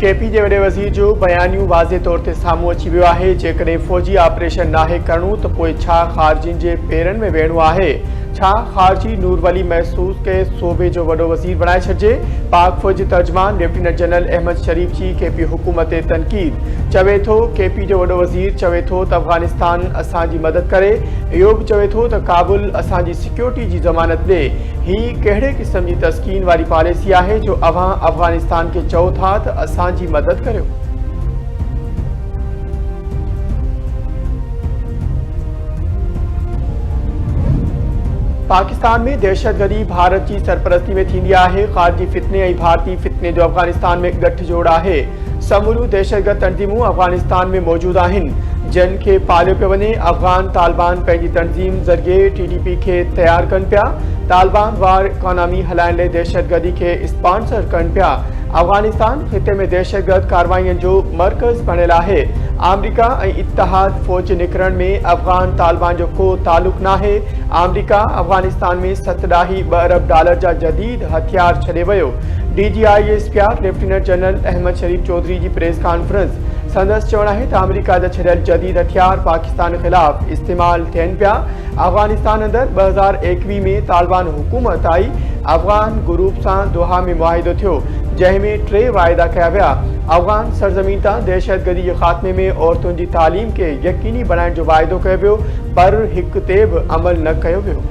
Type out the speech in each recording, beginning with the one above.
KP जे वॾे वज़ीर जो बयानियूं वाज़े तौर ते साम्हूं अची वियो आहे। जेकॾहिं फ़ौजी ऑपरेशन नाहे करणो त पोइ छा ख़ारजियुनि जे पेरनि में वेहणो आहे? छा ख़ारजी नूर वली महसूस के सूबे जो वॾो वज़ीर बणाए छॾिजे? पाक फ़ौजी तर्जमान लेफ्टिनेंट जनरल अहमद शरीफ जी केपी हुकूमत ते तनक़ीद। चवे थो केपी जो वॾो वज़ीर चवे थो त अफ़गानिस्तान असांजी मदद करे। इहो बि चवे थो त काबुल असांजी सिक्योरिटी जी ज़मानत ॾे। ही कहिड़े क़िस्म जी तस्कीन वारी पॉलिसी आहे जो अव्हां अफ़गानिस्तान खे चओ था त असांजी मदद करियो? पाकिस्तान में दहशतगर्दी भारत की सरपरस्ती में थींदी आहे। ख़ारजी फितने ऐं भारतीय फितने जो अफ़गानिस्तान में गठजोड़ आहे। समूरियूं दहशतगर्द तंज़ीमूं अफ़गानिस्तान में मौजूद आहिनि, जिन खे पालियो पियो वञे। अफ़गान तालिबान पंहिंजी तंज़ीम ज़रिए TTP खे तयारु कनि पिया। तालिबान वार इकोनॉमी हलाइण लाइ दहशतगर्दी खे स्पॉन्सर कनि पिया। अफ़गानिस्तान ख़िते में दहशतगर्द कार्रवाइयुनि जो मर्कज़ बणियल आहे। अमरीका ऐं इत्तेहाद फ़ौज निकिरण में अफ़गान तालिबान जो को तालुक़ नाहे। अमरीका अफ़गानिस्तान में $7.2 अरब जा जदीद हथियार छॾे वियो। DGISPR लेफ्टिनेंट जनरल अहमद शरीफ चौधरी जी प्रेस कॉन्फ्रेंस। संदसि चवणु आहे त अमरीका जा छॾियल जदीद हथियार पाकिस्तान ख़िलाफ़ इस्तेमालु थियनि पिया। अफ़गानिस्तान अंदरि 2021 में तालिबान हुकूमत आई। अफ़गान ग्रुप सां दोहा में मुआहिदो थियो, जंहिंमें 3 वाइदा कया विया। अफ़गान सरज़मीन तां दहशतगर्दी जे ख़ात्मे में औरतुनि जी तालीम खे यकीनी बणाइण जो वाइदो कयो वियो, पर हिक ते बि अमल न कयो वियो।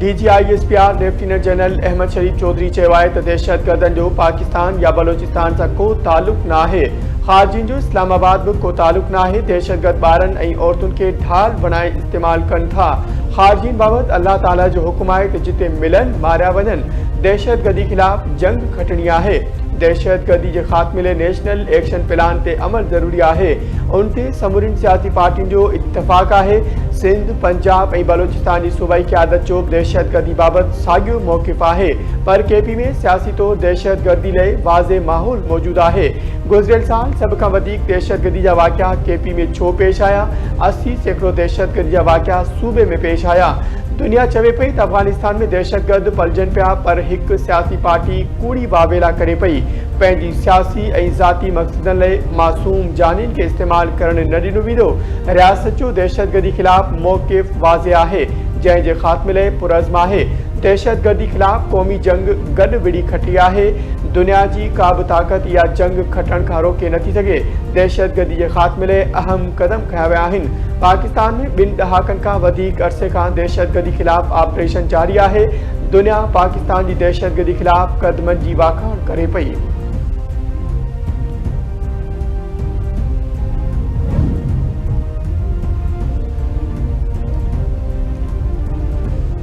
DGISPR लेफ्टिनेंट जनरल अहमद शरीफ चौधरी चयो आहे त दहशतगर्दनि जो पाकिस्तान या बलोचिस्तान सां को तालुक़ न आहे। ख़ारजियुनि जो इस्लामाबाद बि को तालुक़ न आहे। दहशतगर्द ॿारनि ऐं औरतुनि खे ढाल बणाए इस्तेमालु कनि था। ख़ारजियुनि बाबति अल्लाह ताला जो हुकुम आहे त जिते मिलनि मारिया वञनि। दहशतगर्दी ख़िलाफ़ जंग खटणी आहे। दहशतगर्दी जे ख़ात्मे लाइ नेशनल एक्शन प्लान ते अमल ज़रूरी आहे। उन ते समूरियुनि सियासी पार्टियुनि जो इत्तफ़ाक़ आहे। सिंध, पंजाब ऐं बलोचिस्तान जी सूबाई क़यादत जो दहशतगर्दी बाबति साॻियो मौक़िफ़ आहे, पर केपी में सियासी तौर दहशतगर्दी लाइ वाज़े माहौल मौजूद आहे। गुज़िरियल साल सभ खां वधीक दहशतगर्दी जा वाक़िआ केपी में छो पेश आया? 80% दहशतगर्दी जा वाक़िआ सूबे में पेश आया। दुनिया चवे पई त अफ़गानिस्तान में दहशतगर्द पलजनि पिया, पर हिकु सियासी पार्टी कूड़ी वावेला करे पई। पंहिंजी सियासी ऐं ज़ाती मक़सदनि लाइ मासूम जानियुनि खे इस्तेमालु करणु न ॾिनो वेंदो। रियासत जो दहशतगर्दी ख़िलाफ़ मौक़िफ़ वाज़े आहे, जंहिं जे ख़ात्मे लाइ पुरज़म आहे। दहशतगर्दी ख़िलाफ़ क़ौमी जंग गॾु विड़ी खटी आहे। दुनिया जी का बि ताक़त इहा जंग खटण खां रोके नथी सघे। दहशतगर्दी जे ख़ात्मे लाइ अहम क़दम खंया विया आहिनि। पाकिस्तान में 2 ॾहाकनि खां वधीक अरसे खां दहशतगर्दी ख़िलाफ़ ऑपरेशन जारी आहे। दुनिया पाकिस्तान जी दहशतगर्दी ख़िलाफ़ क़दमनि जी वाखाण करे पई।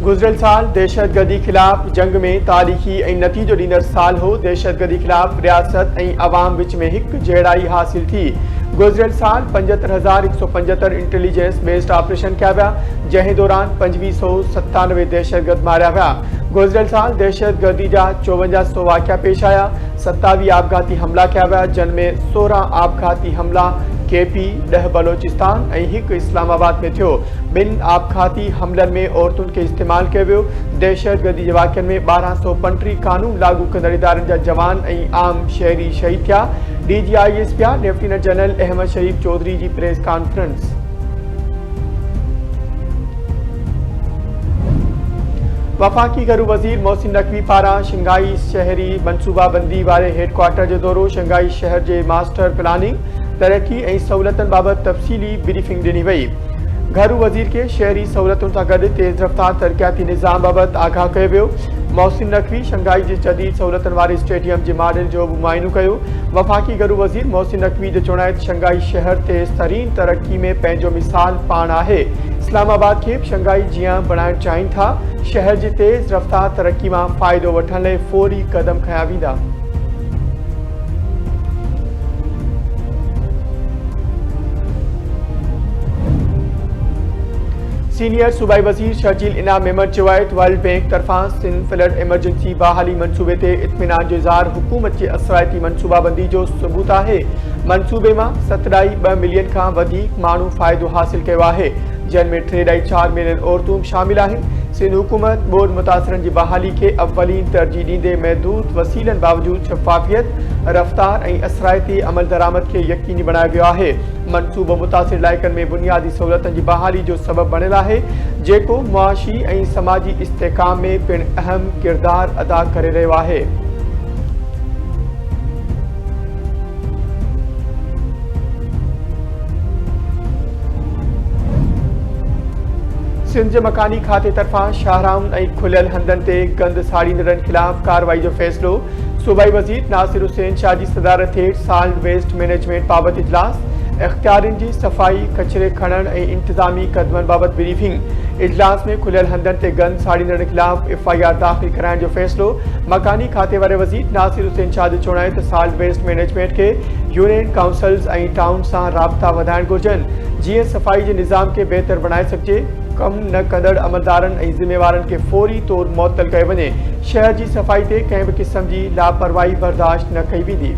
गुज़िरियल साल दहशतगर्दी ख़िलाफ़ जंग में तारीख़ी ऐं नतीजो ॾींदड़ साल हो। दहशतगर्दी ख़िलाफ़ रियासत ऐं अवाम विच में हिक जहिड़ाई हासिल थी। गुज़िरियल साल 75,175 इंटेलिजेंस बेस्ड ऑपरेशन किया विया, जंहिं दौरान 2597 दहशतगर्द मारिया विया। गुज़िरियल साल दहशतगर्दी जा 5400 वाक़िआ पेश आया। 27 आपघाती हमला किया विया, जिन में 16 आपघाती हमला केपी, 10 बलोचिस्तान ऐं 1 इस्लामाबाद में थियो। 2 आपघाती हमलनि में औरतुनि खे इस्तेमालु कयो वियो। दहशतगर्दी जे वाक़िअनि में 1235 कानून लागू कंदड़ इदारनि जा जवान ऐं आम शहरी शहीद थिया। DGISPR लेफ्टिनेंट जनरल अहमद शरीफ चौधरी जी प्रेस कॉन्फ्रेंस। वफ़ाक़ी घरू वज़ीर मोहसिन नक़वी पारां शंघाई शहरी मनसूबाबंदी वारे हेडक्वार्टर जो दौरो। शंघाई शहर जे मास्टर प्लानिंग, तरक्की ऐं सहूलियतुनि बाबति तफ़सीली ब्रीफिंग ॾिनी वई। घरू वज़ीर खे शहरी सहूलियतुनि सां गॾु तेज़ रफ़्तार तरक़ियाती निज़ाम बाबति आगाह कयो वियो। मोहसिन नक़वी शंघाई जे जदीद सहूलियतुनि वारे स्टेडियम जे मॉडल जो बि मुआइनो कयो। वफ़ाक़ी घरू वज़ीर मोहसिन नक़वी जो चवणु आहे त शंघाई शहर तेज़ तरीन तरक्की में पंहिंजो मिसाल पाण आहे। इस्लामाबाद खे बि शंघाई जीअं बणाइणु चाहिनि था। शहर जी तेज़ रफ़्तार तरक्की मां फ़ाइदो वठण लाइ फ़ौरी क़दम खंया वेंदा। सीनियर सूबाई वज़ीर शर्जील इनाम मेमन चयो आहे त वर्ल्ड बैंक तरफ़ां सिंध फ्लड एमरजेंसी बहाली मनसूबे ते इत्मीनान जो इज़हार हुकूमत जे असराइती मनसूबाबंदी जो सबूत आहे। मनसूबे मां 7.2 मिलियन खां वधीक माण्हू फ़ाइदो हासिल कयो आहे। जिन में 3.4 मिलियन औरतूं शामिल आहिनि। सिंध हुकूमत बोर्ड मुतासरन की बहाली के अव्वलीन तरजीह ॾींदे महदूद वसीलन बावजूद शफ़ाफ़ियत, रफ्तार ऐं असराइती अमल दरामद के यकीनी बनायो वियो आहे। मनसूबो मुतासिर इलाइक़नि में बुनियादी सहूलतनि की बहाली जो सबब बनियल आहे, जेको मुआशी ऐं समाजी इस्तेहकाम में पिण अहम किरदार अदा करे रहियो आहे। सिंध मकानी खाते तरफा शाहराउन ऐं खुलियल हंधनि ते गंद साड़ींदड़नि खिलाफ कार्रवाई जो फैसलो। सूबाई वज़ीर नासिर हुसैन शाह जी सदारत हेठि सॉल्ट वेस्ट मैनेजमेंट बाबति इजलास। इख्तियारियुनि जी सफ़ाई, कचरे खणण ऐं इंतज़ामी क़दमनि बाबति ब्रीफिंग। इजलास में खुलियल हंधनि ते गंद साड़ींदड़नि खिलाफ FIR दाख़िल कराइण जो फैसलो। मकानी खाते वारे वज़ीर नासिर हुसैन शाह जो चवणु आहे त सॉल्ट वेस्ट मैनेजमेंट के यूनियन काउंसिल्स ऐं टाउन सां राब्ता वधाइण घुरिजनि, जीअं सफ़ाई जे निज़ाम के बहितर बणाए सघिजे। कम न कंदड़ अमलदारनि ऐं ज़िम्मेवारनि के फौरी तौर मुअत्तल कयो वञे। शहर की सफ़ाई ते कंहिं बि क़िस्म की लापरवाही बर्दाश्त न कई वेंदी।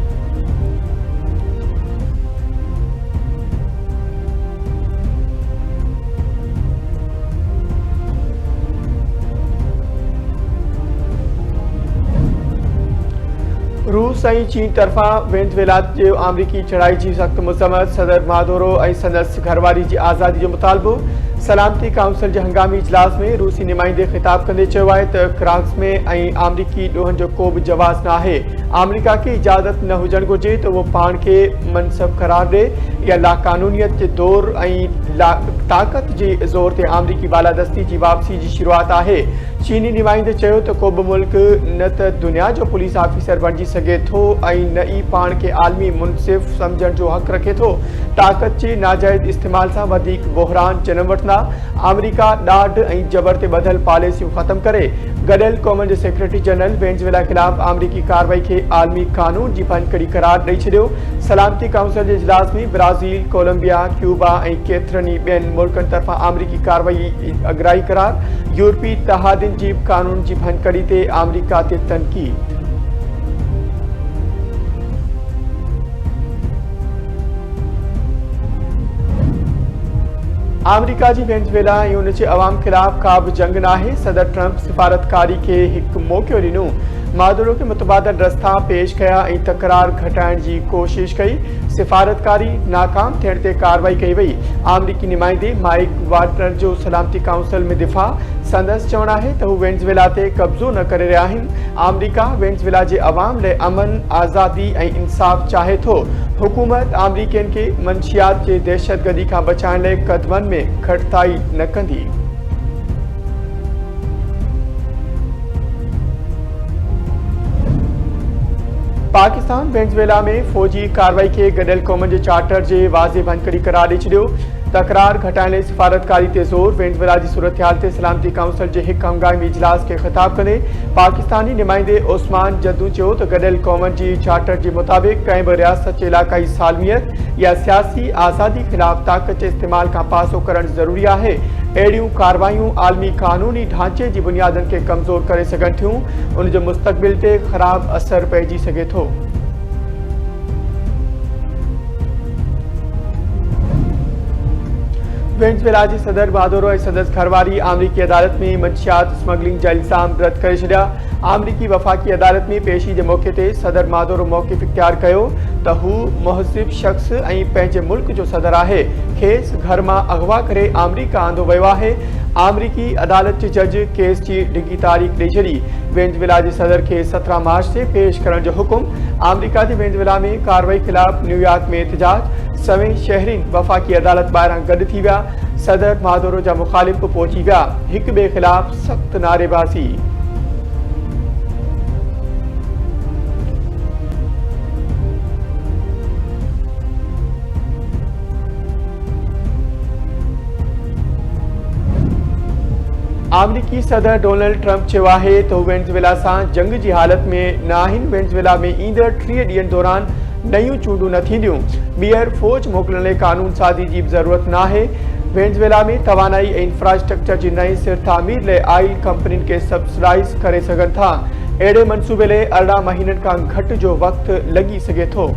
रूस ऐं चीन तरफा वेनेज़ुएला जो अमरीकी चढ़ाई की सख्त मज़म्मत। सदर मादुरो ऐं संदसि घरवारी की आज़ादी जो मुतालबो। सलामती काउंसिल के हंगामी इजलास में रूसी नुमाइंदे खिताब कंदे चयो आहे त क्राक्स में ऐं अमरीकी ॾोहनि जो को भी जवाज़ न आहे। अमरीका की इजाज़त न हुजण घुरिजे त वो पाण खे मनसब करार ॾे या लाक़ानूनियत के दौर ऐं ताक़त के ज़ोर ते अमरीकी बालादस्ती की वापसी की शुरुआत आहे। चीनी नुमाइंदे चयो त को भी मुल्क न त दुनिया जो पुलिस ऑफिसर बणिजी सघे थो ऐं न ई पाण खे आलमी मुनसिफ समझण जो हक़ रखे थो। ताक़त के नाजायज़ इस्तेमाल सां वधीक बहरान जनम वठंदा। अमरीका ॾाढ ऐं जबर ते ॿधल पॉलिसियूं ख़त्म करे गॾियल क़ौमनि जे सेक्रेटरी जनरल वेनेज़ुएला खिलाफ़ अमरीकी कार्रवाई के आलमी कानून की भनकड़ी करार ॾेई छॾियो। सलामती काउंसिल के इजलास में ब्राज़ील, कोलंबिया, क्यूबा ऐं केतिरनि ई ॿियनि मुल्कनि तरफ़ां अमरीकी कार्रवाई अगराई करार। यूरोपी इत्तेहादिन की कानून की भनकड़ी ते अमरीका ते तनक़ीद। अमरीका की वेनेज़ुएला ऐं उन जे अवाम खिलाफ का भी जंग न आहे। सदर ट्रंप सिफारतकारी के एक मौक़ो ॾिनो। मादुरो के मुतबादल रस्ता पेश कया ऐं तकरार घटाइण की कोशिश कई। सिफारतकारी नाकाम थियण ते कार्रवाई कई वई। अमरीकी नुमाइंदे माइक वाटनर जो सलामती काउंसिल में दिफ़ा। संदसि चवणु आहे त हू वेनेज़ुएला ते कब्ज़ो न करे रहिया आहिनि। अमरीका वेनेज़ुएला जे अवाम लाइ अमन, आज़ादी ऐं इंसाफ़ चाहे थो। हुकूमत अमरीकियुनि के मंशियात के दहशतगर्दी खां बचाइण लाइ क़दमनि में घटिताई न कंदी। पाकिस्तान वेनेज़ुएला में फौजी कार्रवाई के गॾियल क़ौमनि जे चार्टर जे वाज़े भनकड़ी करार ॾेई छॾियो। तकरार घटाइण लाइ सिफारतकारी ते ज़ोर। वेनेज़ुएला की सूरत हाल ते सलामती काउंसिल के एक हंगामी इजलास के खिताब कंदे पाकिस्तानी नुमाइंदे ओस्मान जद्दू चयो त गॾियल क़ौमनि की चार्टर के मुताबिक कंहिं भी रियासत के इलाक़ाई सालमियत या सियासी आज़ादी खिलाफ ताक़त के इस्तेमाल का पासो करण ज़रूरी आहे। अहिड़ियूं कार्रवाइयूं आलमी कानूनी ढांचे की बुनियादनि के कमज़ोर करे सघनि थियूं। उन जो मुस्तक़बिल ते ख़राब असर पइजी सघे थो। वेनेज़ुएला जी सदर मादुरो ऐं संदसि घरवारी अमरीकी अदालत में मंशियात स्मगलिंग जा इल्ज़ाम रद्द करे छॾिया। अमरीकी वफ़ाक़ी अदालत में पेशी के मौक़े ते सदर मादुरो मौक़िफ़ इख्तियार कयो त हू मुहज़िब शख़्स ऐं पंहिंजे मुल्क जो सदर आहे। खेसि घर मां अगवा करे अमरीका आंदो वियो आहे। अमरीकी अदालत जे जज केस की डिघी तारीख़ ॾेई छॾी। वेनेज़ुएला जे सदर के 17 मार्च से पेश करण जो हुकुम। अमरीका जे वेनेज़ुएला में कार्रवाई खिलाफ न्यूयॉर्क में एहतजाज। सवें शहरीन वफ़ाक़ी अदालत ॿाहिरां गॾु थी विया। सदर मादुरो जा मुखालिफ़ पहुची विया। हिक ॿिए खिलाफ सख्त नारेबाज़ी। अमरीकी सदर डोनाल्ड ट्रंप चयो आहे त हू वेनेज़ुएला सां जंग जी हालत में न आहिनि। वेनेज़ुएला में ईंदड़ 3 ॾींहनि दौरान नयूं चूंडूं न थींदियूं। ॿीहर फ़ौज मोकिलण लाइ कानून साज़ी जी ज़रूरत न आहे। वेनेज़ुएला में तवानाई ऐं इंफ्रास्ट्रक्चर जी नई सिर तामीर लाइ ऑयल कंपनियुनि खे सब्सिडाइज़ करे सघनि था। अहिड़े मनसूबे लाइ 18 महीननि खां घटि जो वक़्तु लॻी सघे थो।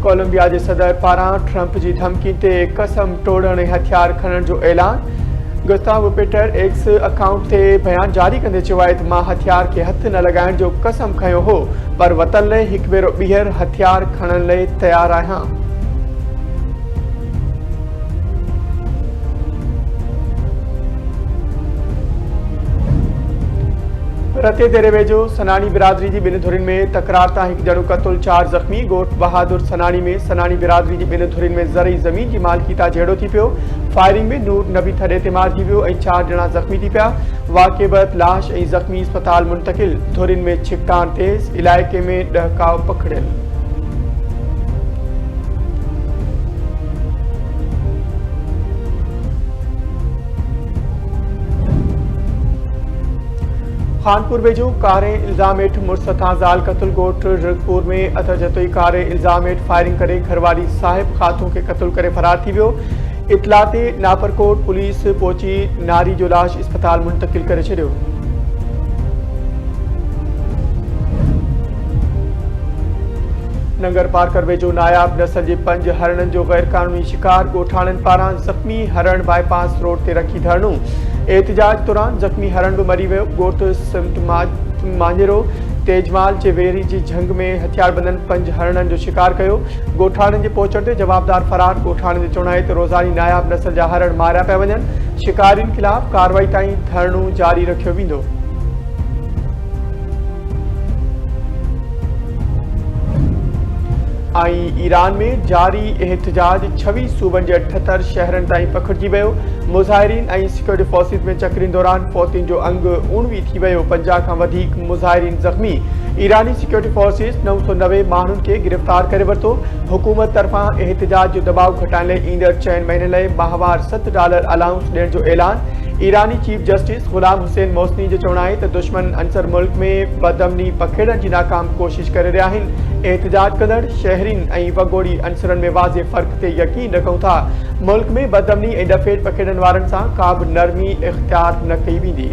कोलंबिया के सदर पारां ट्रंप की धमकी ते कसम तोड़ण ऐं हथियार खणण जो ऐलान। गुस्तावो पेटर एक्स अकाउंट ते बयान जारी कंदे चयो आहे त मां हथियार के हथ न लगाइण जो कसम खयो हो, पर वतन लाइ हिकु भेरो ॿीहर हथियार खणण लाइ तैयार आहियां। रते तेरे वेझो सनानी बिरादरी की ॿिनि धुरियुनि में तकरार तां हिकु ॼणो क़तल, 4 ज़ख़्मी। ॻोठ बहादुर सनानी में सनानी बिरादरी की ॿिनि धुरियुनि में ज़रई ज़मीन की मालिकी तां झेड़ो थी पियो। फायरिंग में नूर नबी थॾे ते मारिजी वियो ऐं 4 ॼणा ज़ख़्मी थी पिया। वाक़िए बैदि लाश ऐं ज़ख़्मी अस्पताल मुंतक़िल। धुरियुनि में छिकान तेज़, इलाइक़े में ॾहकाव पकड़ियल। खानपुर वेझो कारे इल्ज़ाम हेठि मुड़ुस सां ज़ाल क़तल। ॻोठ रिगपुर में अतजतोई कारे इल्ज़ाम हेठि फायरिंग करे घरवारी साहिब खातूं खे क़तल करे फरार थी वियो। इतला ते नापरकोट पुलिस पहुची नारी जो लाश अस्पताल मुंतक़िल करे छॾियो। नंगर पार्कर वेझो नायाब नस्ल के 5 हरणनि जो गैर कानूनी शिकार। ॻोठाणनि पारां ज़ख़्मी हरण बाईपास रोड ते रखी धरणो। एहतजाज दौरान ज़ख़्मी हरण भी मरी वियो। ॻोठ सिमट मांजेरो तेजमाल जे वेरी जी झंग में हथियारबंदनि 5 हरणनि जो शिकार कयो। ॻोठाणनि जे पहुचण ते जवाबदार फरार। ॻोठाणनि जो चवणु आहे त रोज़ानी नायाब नस्ल जा हरण मारिया पिया वञनि। शिकारियुनि ख़िलाफ़ कार्रवाई ताईं धरणो जारी रखियो वेंदो। ईरान में जारी एहतजाज 26 सूबनि के 78 शहरनि ताईं पखिड़िजी वियो। मुज़ाहिरीन ऐं सिक्योरिटी फोर्सिस में चकरिन दौरान फौतियुनि जो अंग उणिवीह थी वियो। 50 खां वधीक मुज़ाहिरीन ज़ख़्मी। ईरानी सिक्योरिटी फोर्सिस 990 माण्हुनि खे गिरफ़्तार करे वरितो। हुकूमत तरफ़ां एहतजाज जो दबाव घटाइण लाइ ईंदड़ 4 महीननि लाइ माहवार $7 अलाउंस ॾियण जो ऐलान। ईरानी चीफ जस्टिस गुलाम हुसैन मोहसिनी जो चवणु आहे त दुश्मन अंसर मुल्क में बदअमनी पखेड़ण की नाकाम कोशिश करे रहिया आहिनि। एहतजाज कंदड़ शहरीन ऐं वॻोड़ी अंसरनि में वाज़े फ़र्क़ ते यकीन रखूं था। मुल्क में बदअमनी ऐं डफेट पखेड़ण वारनि सां का बि नरमी इख़्तियार न कई वेंदी।